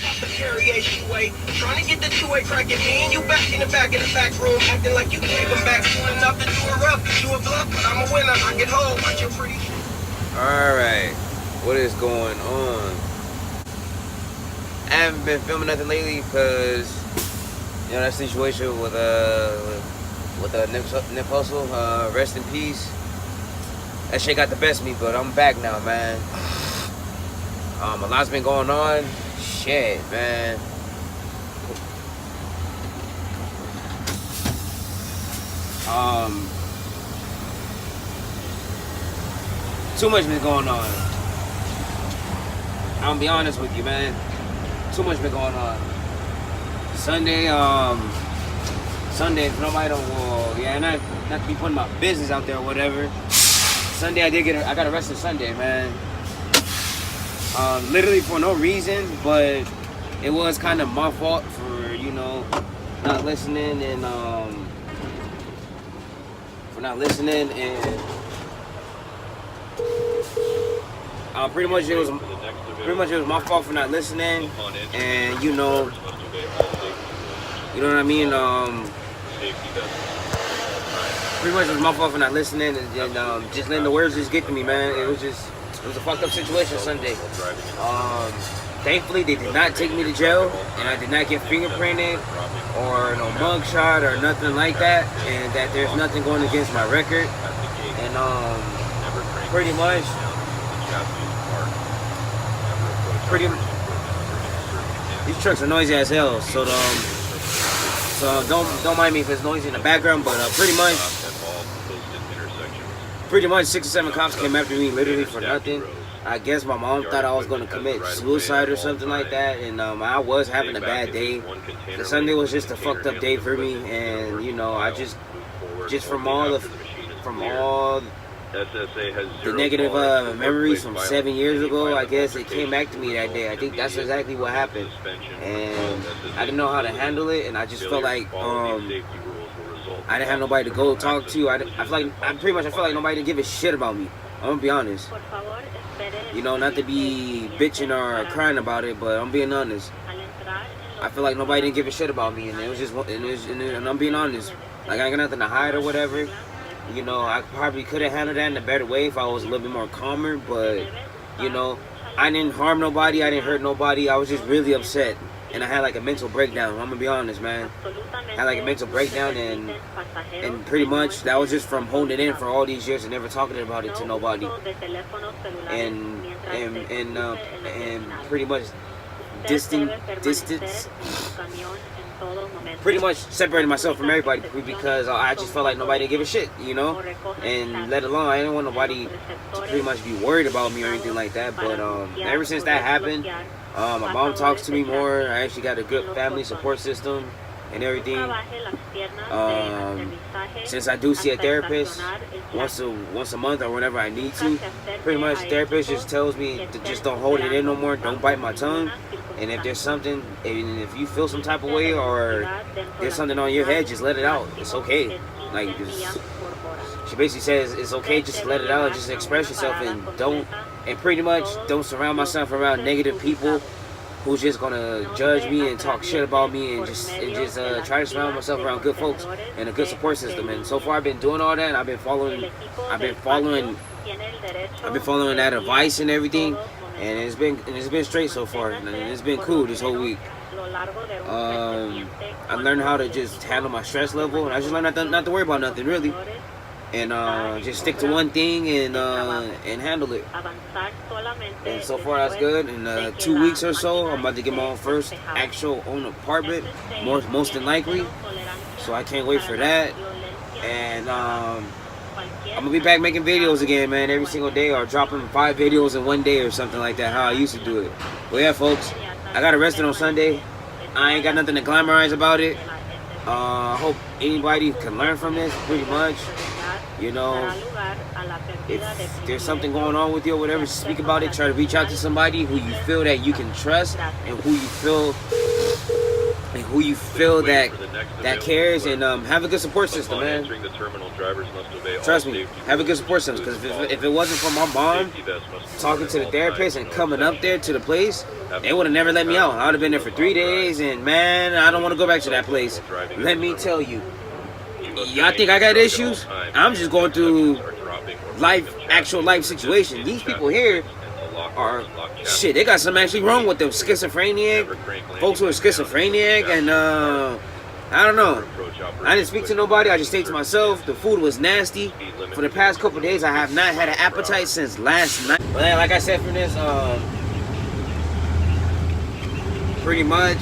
got the variation way. Trying to get the two-way cracking. Me and you back in the back room, acting like you can't come back soon enough to do her up. You a bluff, but I'm a winner. I get home, watch your pretty. Alright, what is going on? I haven't been filming nothing lately because, you know, that situation with Nip Hustle, rest in peace. That shit got the best of me, but I'm back now, man. A lot's been going on. Shit, man. Too much been going on. I'm gonna be honest with you, man. Too much been going on. Sunday, if nobody don't, well, yeah, not to be putting my business out there or whatever. Sunday, I got arrested Sunday, man. Literally for no reason, but it was kind of my fault for, you know, not listening and, pretty much it was my fault for not listening, and you know what I mean. Pretty much it was my fault for not listening and just letting the words just get to me, man. It was a fucked up situation Sunday. Thankfully they did not take me to jail, and I did not get fingerprinted or no mugshot or nothing like that, and that there's nothing going against my record. And pretty much these trucks are noisy as hell, so don't mind me if it's noisy in the background, but pretty much 6 or 7 cops came after me literally for nothing. I guess my mom thought I was going to commit suicide or something like that, and I was having a bad day. The Sunday was just a fucked up day for me, and you know, I just from all the negative memories from 7 years ago, I guess it came back to me that day. I think that's exactly what happened, and I didn't know how to handle it, and I just felt like I didn't have nobody to go talk to. I feel like nobody didn't give a shit about me. I'm gonna be honest. You know, not to be bitching or crying about it, but I'm being honest. I feel like nobody didn't give a shit about me, and it was just, and I'm being honest. Like, I ain't got nothing to hide or whatever. You know, I probably could have handled that in a better way if I was a little bit more calmer, but, you know, I didn't harm nobody, I didn't hurt nobody. I was just really upset, and I had like a mental breakdown. I'm gonna be honest, man. I had like a mental breakdown, and pretty much that was just from holding it in for all these years and never talking about it to nobody, and pretty much distance. Pretty much separated myself from everybody because I just felt like nobody didn't give a shit, you know, and let alone I didn't want nobody to pretty much be worried about me or anything like that. But ever since that happened, my mom talks to me more. I actually got a good family support system and everything. Since I do see a therapist once a month or whenever I need to, pretty much the therapist just tells me to just don't hold it in no more, don't bite my tongue. And if there's something, and if you feel some type of way or there's something on your head, just let it out. It's okay. Like, she basically says it's okay, just let it out, just express yourself, and pretty much don't surround myself around negative people who's just gonna judge me and talk shit about me, and just try to surround myself around good folks and a good support system. And so far I've been doing all that, and I've been following that advice and everything. And it's been straight so far, and it's been cool this whole week. I learned how to just handle my stress level, and I just learned not to worry about nothing really, and just stick to one thing and handle it. And so far that's good. In 2 weeks or so, I'm about to get my first actual own apartment, most than likely. So I can't wait for that. And I'm gonna be back making videos again, man, every single day, or dropping 5 videos in one day or something like that, how I used to do it. But yeah, folks, I got arrested on Sunday. I ain't got nothing to glamorize about it. I hope anybody can learn from this, pretty much. You know, if there's something going on with you or whatever, speak about it. Try to reach out to somebody who you feel that you can trust and who you feel and who you feel that cares, and have a good support system, man. Trust me, have a good support system, because if it wasn't for my mom talking to the therapist and coming up there to the place, they would have never let me out. I would have been there for 3 days, and man, I don't want to go back to that place. Let me tell you, y'all think I got issues? I'm just going through actual life situation. These people here are shit. They got something actually wrong with them. Schizophrenic folks who are schizophrenic, and I don't know. I didn't speak to nobody. I just stayed to myself. The food was nasty. For the past couple of days, I have not had an appetite since last night. But like I said, from this, pretty much,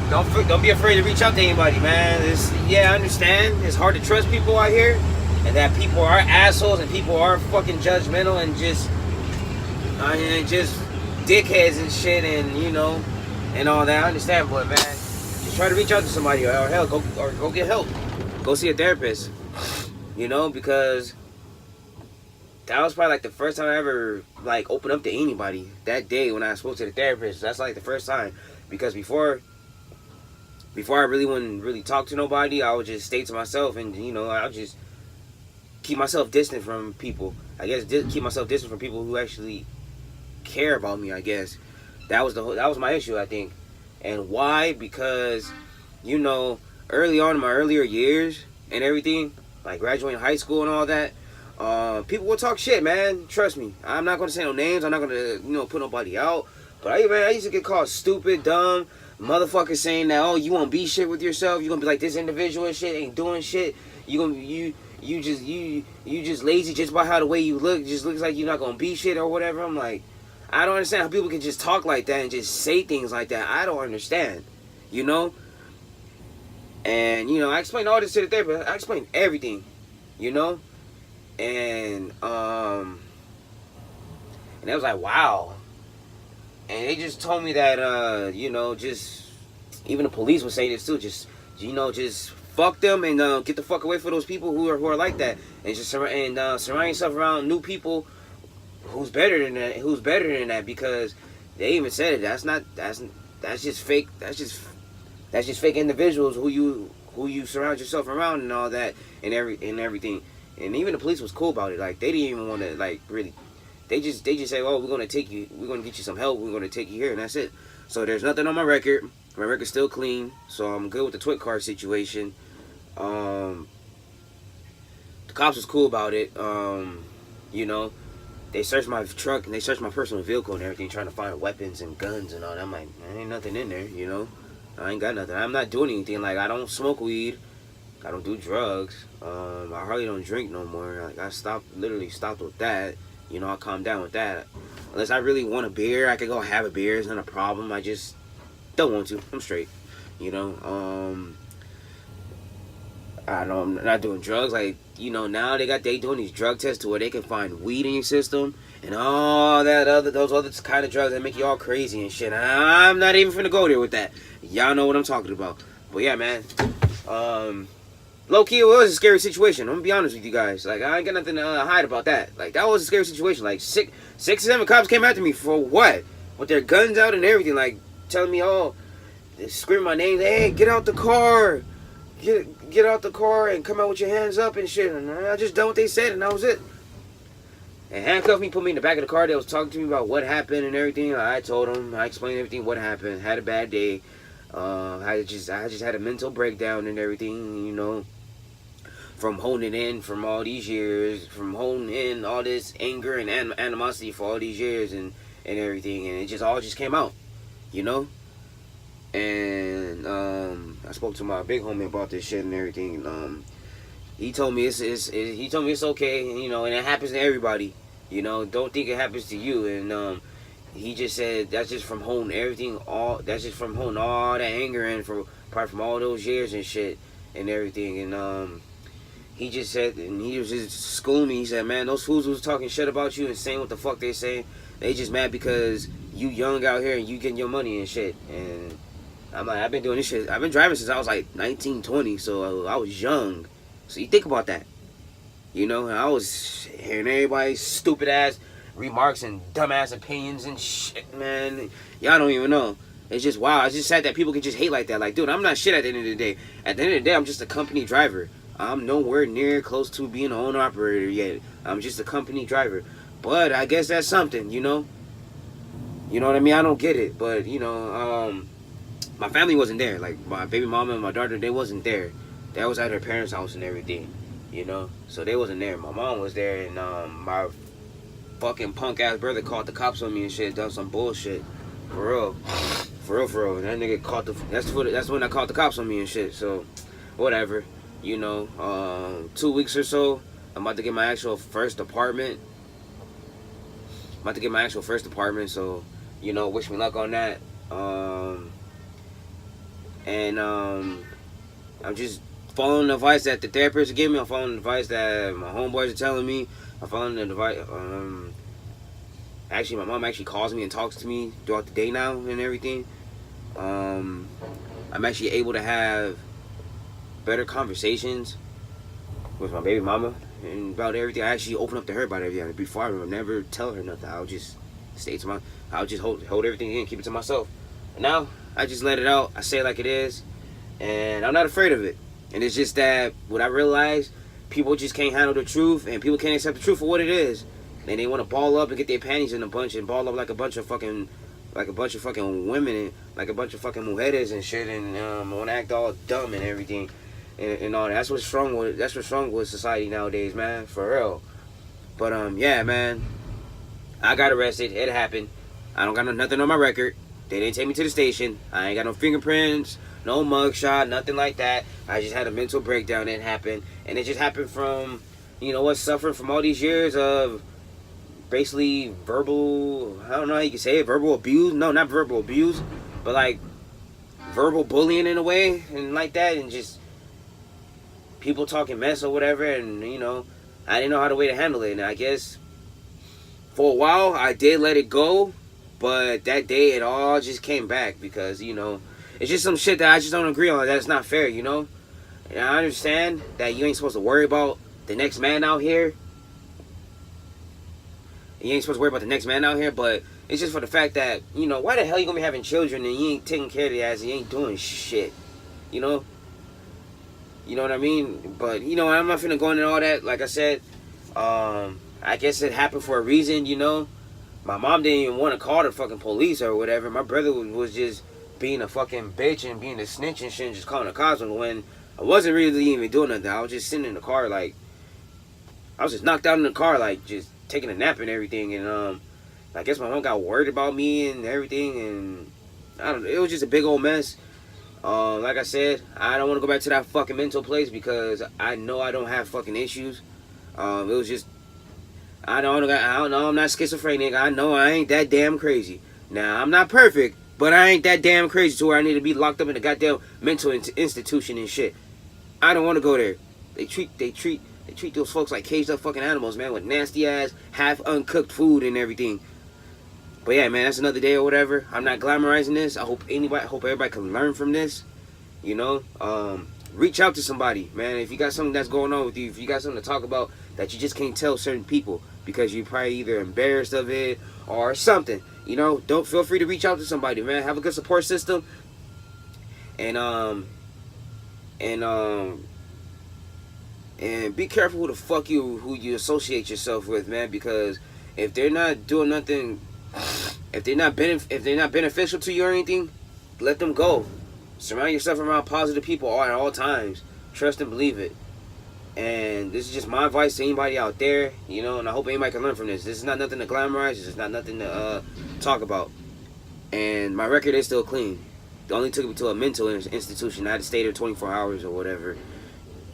don't be afraid to reach out to anybody, man. I understand. It's hard to trust people out here, and that people are assholes and people are fucking judgmental and just dickheads and shit, and and all that. I understand, but man, just try to reach out to somebody, or hell, go get help. Go see a therapist. Because that was probably like the first time I ever like opened up to anybody. That day when I spoke to the therapist, that's like the first time. Because before I really wouldn't really talk to nobody, I would just stay to myself, and I would just keep myself distant from people. I guess keep myself distant from people who actually care about me. I guess that was my issue, I think. And why? Because early on in my earlier years and everything, like graduating high school and all that, people will talk shit, man. Trust me. I'm not gonna say no names. I'm not gonna put nobody out. But I used to get called stupid, dumb, motherfuckers, saying that, oh, you won't be shit with yourself. You gonna be like this individual and shit, ain't doing shit. You just lazy just by how the way you look. It just looks like you're not gonna be shit or whatever. I'm like, I don't understand how people can just talk like that and just say things like that. I don't understand, And I explained all this to the therapist. I explained everything, and they was like, wow. And they just told me that just even the police would say this too. Just fuck them and get the fuck away from those people who are like that, and just surround yourself around new people who's better than that. Because they even said it. That's just fake. That's just fake individuals who you surround yourself around and all that and everything. And even the police was cool about it. Like, they didn't even want to like really. They just say, oh, we're gonna get you some help. We're gonna take you here, and that's it. So there's nothing on my record. My record's still clean, so I'm good with the twit card situation. The cops was cool about it. They searched my truck and they searched my personal vehicle and everything, trying to find weapons and guns and all that. I'm like, there ain't nothing in there, I ain't got nothing. I'm not doing anything. Like, I don't smoke weed. I don't do drugs. I hardly don't drink no more. Like, I literally stopped with that. I calmed down with that. Unless I really want a beer, I could go have a beer. It's not a problem. I just don't want to. I'm straight. I'm not doing drugs. Like, now they doing these drug tests to where they can find weed in your system and all those other kind of drugs that make you all crazy and shit. I'm not even finna go there with that. Y'all know what I'm talking about. But yeah, man. Low key, it was a scary situation. I'm gonna be honest with you guys. Like, I ain't got nothing to hide about that. Like, that was a scary situation. Like, six or seven cops came after me for what? With their guns out and everything. Like, telling me, oh, screaming my name. Hey, get out the car. Get out the car and come out with your hands up and shit. And I just done what they said, and that was it. And handcuffed me, put me in the back of the car. They was talking to me about what happened and everything. I told them, I explained everything, what happened. Had a bad day. I just had a mental breakdown and everything, from holding in from all these years, from holding in all this anger and animosity for all these years and everything, and it all just came out, And I spoke to my big homie about this shit and everything. He told me it's okay, and it happens to everybody. Don't think it happens to you. And he just said that's just from holding all that anger in apart from all those years and shit and everything. And he just said, and he was just schooling me. He said, man, those fools who's talking shit about you and saying what the fuck they saying, they just mad because you young out here and you getting your money and shit. And I'm like, I've been doing this shit. I've been driving since I was like 19, 20, so I was young. So you think about that. And I was hearing everybody's stupid ass remarks and dumbass opinions and shit, man. Y'all don't even know. It's just wow. It's just sad that people can just hate like that. Like, dude, I'm not shit at the end of the day. At the end of the day, I'm just a company driver. I'm nowhere near close to being an owner operator yet. I'm just a company driver. But I guess that's something, you know? You know what I mean? I don't get it. But, you know, my family wasn't there. Like, my baby mama and my daughter, they wasn't there. They was at her parents' house and everything, you know? So they wasn't there. My mom was there, and my fucking punk-ass brother called the cops on me and shit, done some bullshit. For real. For real. And that nigga caught the... That's when I called the cops on me and shit. So, whatever. You know, 2 weeks or so, I'm about to get my actual first apartment. So, you know, wish me luck on that. I'm just following the advice that the therapist gave me. I'm following the advice that my homeboys are telling me. I'm following the advice. Actually, my mom actually calls me and talks to me throughout the day now and everything. I'm actually able to have better conversations with my baby mama and about everything. I actually open up to her about everything. Before I would never tell her nothing. I'll just I'll just hold everything in, keep it to myself. And now I just let it out. I say it like it is, and I'm not afraid of it. And it's just that what I realized, people just can't handle the truth, and people can't accept the truth for what it is. And they want to ball up and get their panties in a bunch and ball up like a bunch of fucking women and like a bunch of fucking mujeres and shit, and want to act all dumb and everything. And all that. That's what's wrong with society nowadays, man. For real. But yeah, man. I got arrested. It happened. I don't got nothing on my record. They didn't take me to the station. I ain't got no fingerprints, no mugshot, nothing like that. I just had a mental breakdown. It happened, and it just happened from, you know what, suffering from all these years of basically verbal. I don't know how you can say it. Verbal abuse. No, not verbal abuse, but like verbal bullying in a way, and like that, and just people talking mess or whatever, and you know, I didn't know how to handle it, and I guess for a while I did let it go, but that day it all just came back because, you know, it's just some shit that I just don't agree on. That's not fair, you know. And I understand that you ain't supposed to worry about the next man out here. But it's just for the fact that, you know, why the hell you gonna be having children and you ain't taking care of the ass and you ain't doing shit, you know? You know what I mean? But, you know, I'm not finna go into all that. Like I said, I guess it happened for a reason, you know? My mom didn't even want to call the fucking police or whatever. My brother was just being a fucking bitch and being a snitch and shit and just calling the cops when I wasn't really even doing nothing. I was just sitting in the car, like, I was just knocked out in the car, like, just taking a nap and everything. And, I guess my mom got worried about me and everything. And, I don't know, it was just a big old mess. Like I said, I don't want to go back to that fucking mental place because I know I don't have fucking issues. It was just, I don't know, I'm not schizophrenic. I know I ain't that damn crazy. Now, I'm not perfect, but I ain't that damn crazy to where I need to be locked up in a goddamn mental institution and shit. I don't want to go there. They treat those folks like caged up fucking animals, man, with nasty ass, half uncooked food and everything. But yeah, man, that's another day or whatever. I'm not glamorizing this. I hope everybody can learn from this. You know, reach out to somebody, man. If you got something that's going on with you, if you got something to talk about that you just can't tell certain people because you're probably either embarrassed of it or something, you know, don't feel free to reach out to somebody, man. Have a good support system, and be careful who the fuck who you associate yourself with, man. Because if they're not doing nothing, if they're not beneficial to you or anything, let them go. Surround yourself around positive people at all times. Trust and believe it. And this is just my advice to anybody out there, you know, and I hope anybody can learn from this. This is not nothing to glamorize. This is not nothing to talk about. And my record is still clean. They only took me to a mental institution. I had to stay there 24 hours or whatever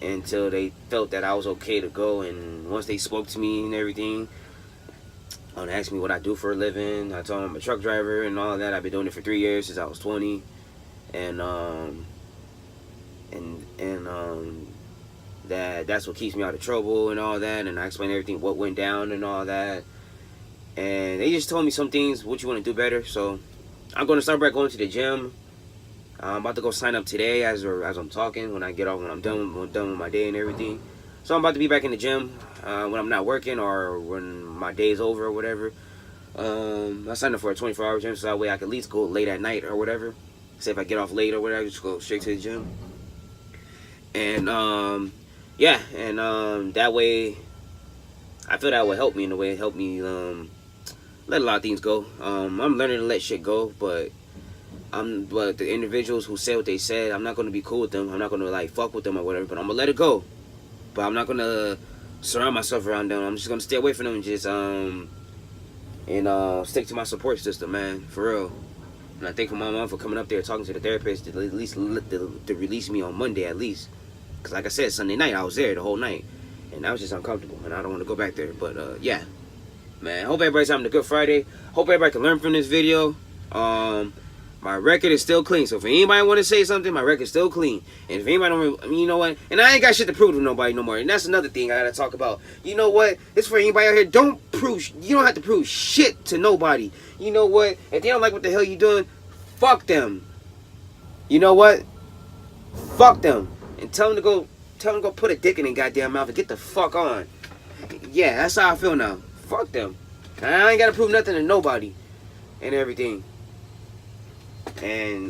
until they felt that I was okay to go. And once they spoke to me and everything, and asked me what I do for a living, I told them I'm a truck driver and all that. I've been doing it for 3 years since I was 20. And that's what keeps me out of trouble and all that, and I explained everything, what went down and all that, and they just told me some things, what you want to do better. So I'm going to start back going to the gym. I'm about to go sign up today as I'm talking, when I'm done with my day and everything. So I'm about to be back in the gym when I'm not working or when my day's over or whatever. I signed up for a 24-hour gym so that way I can at least go late at night or whatever. Say if I get off late or whatever, I just go straight to the gym. And yeah, and that way I feel that would help me in a way. Help me let a lot of things go. I'm learning to let shit go, but the individuals who said what they said, I'm not gonna be cool with them. I'm not gonna like fuck with them or whatever, but I'm gonna let it go. But I'm not gonna surround myself around them. I'm just gonna stay away from them and just stick to my support system, man, for real. And I thank my mom for coming up there talking to the therapist to at least to release me on Monday at least. Cause like I said, Sunday night I was there the whole night, and I was just uncomfortable, and I don't want to go back there. But yeah, man, hope everybody's having a good Friday. Hope everybody can learn from this video. My record is still clean, so if anybody want to say something, my record's still clean. And if anybody don't, I mean, you know what? And I ain't got shit to prove to nobody no more. And that's another thing I gotta talk about. You know what? It's for anybody out here. Don't prove. You don't have to prove shit to nobody. You know what? If they don't like what the hell you doing, fuck them. You know what? Fuck them. And tell them to go put a dick in their goddamn mouth and get the fuck on. Yeah, that's how I feel now. Fuck them. I ain't gotta prove nothing to nobody and everything. And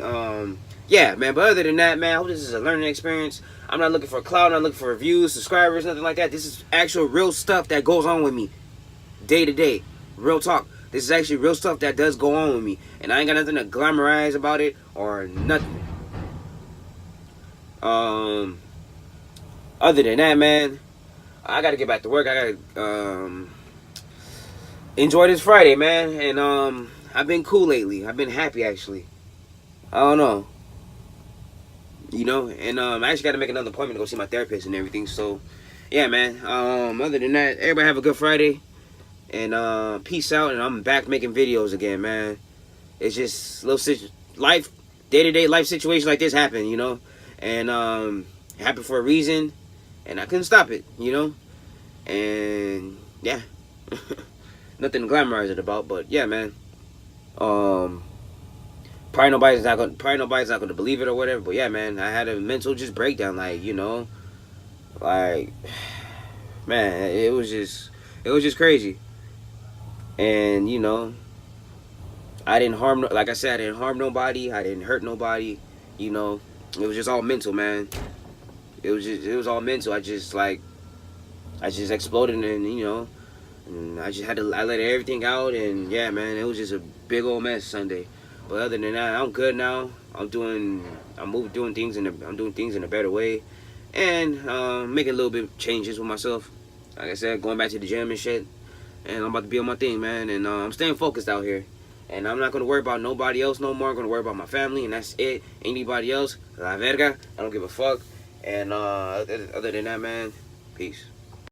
yeah, man, but other than that, man, I hope this is a learning experience. I'm not looking for a clout, I'm not looking for reviews, subscribers, nothing like that. This is actual real stuff that goes on with me day to day. Real talk. This is actually real stuff that does go on with me, and I ain't got nothing to glamorize about it or nothing. Other than that, man, I gotta get back to work. I gotta enjoy this Friday, man. And I've been cool lately. I've been happy actually. I don't know. You know, and I actually got to make another appointment to go see my therapist and everything. So, yeah, man. Other than that, everybody have a good Friday. And peace out. And I'm back making videos again, man. It's just little life, day-to-day life situations like this happen, you know. And it happened for a reason. And I couldn't stop it, you know. And, yeah. Nothing to glamorize it about. But, yeah, man. Probably nobody's not gonna believe it or whatever, but yeah, man, I had a mental just breakdown, like, you know, like, man, it was just crazy. And you know, I didn't harm, like I said, I didn't harm nobody, I didn't hurt nobody, you know, it was just all mental, man. It was all mental. I just exploded, and you know, and I let everything out, and yeah, man, it was just a big old mess Sunday. But other than that, I'm good now. I'm doing things in a better way, and making a little bit of changes with myself. Like I said, going back to the gym and shit, and I'm about to be on my thing, man. And I'm staying focused out here, and I'm not gonna worry about nobody else no more. I'm gonna worry about my family, and that's it. Anybody else, la verga. I don't give a fuck. And other than that, man, peace.